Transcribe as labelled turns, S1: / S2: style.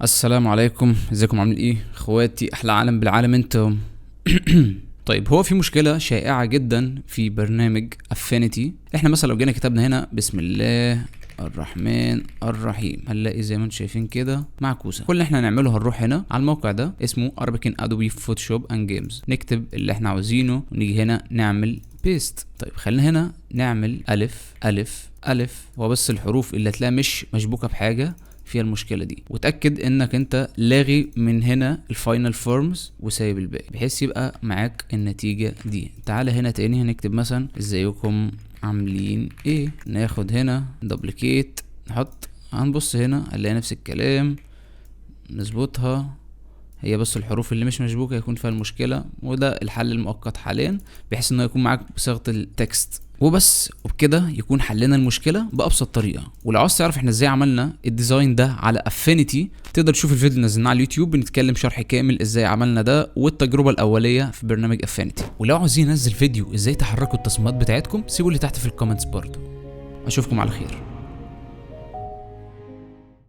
S1: السلام عليكم، ازيكم؟ عاملين ايه اخواتي؟ احلى عالم بالعالم انتم. طيب، هو في مشكله شائعه جدا في برنامج افينيتي. احنا مثلا لو جينا كتبنا هنا بسم الله الرحمن الرحيم، هنلاقي زي ما انتم شايفين كده معكوسه. كل اللي احنا هنعمله هنروح هنا على الموقع ده اسمه Arabic Adobe Photoshop and Games، نكتب اللي احنا عاوزينه ونيجي هنا نعمل بيست. طيب خلينا هنا نعمل الف الف الف، هو بس الحروف اللي هتلاقيها مش مشبوكه بحاجه فيها المشكله دي، وتاكد انك انت لاغي من هنا الفاينل فورمز وسايب الباقي بحيث يبقى معاك النتيجه دي. تعالى هنا تاني هنكتب مثلا ازيكم عاملين ايه، ناخد هنا دوبليكيت نحط، هنبص هنا هنلاقي نفس الكلام، نظبطها. هي بس الحروف اللي مش مشبوكه يكون فيها المشكله، وده الحل المؤقت حاليا بحيث انه يكون معاك بصيغه التكست وبس. وبكده يكون حلنا المشكله بابسط طريقه. ولو عاوز تعرف احنا ازاي عملنا الديزاين ده على افينيتي، تقدر تشوف الفيديو اللي نزلناه على اليوتيوب، بنتكلم شرح كامل ازاي عملنا ده والتجربه الاوليه في برنامج افينيتي. ولو عاوزين ننزل فيديو ازاي تحركوا التصميمات بتاعتكم، سيبوا لي تحت في الكومنتس برضه. اشوفكم على خير.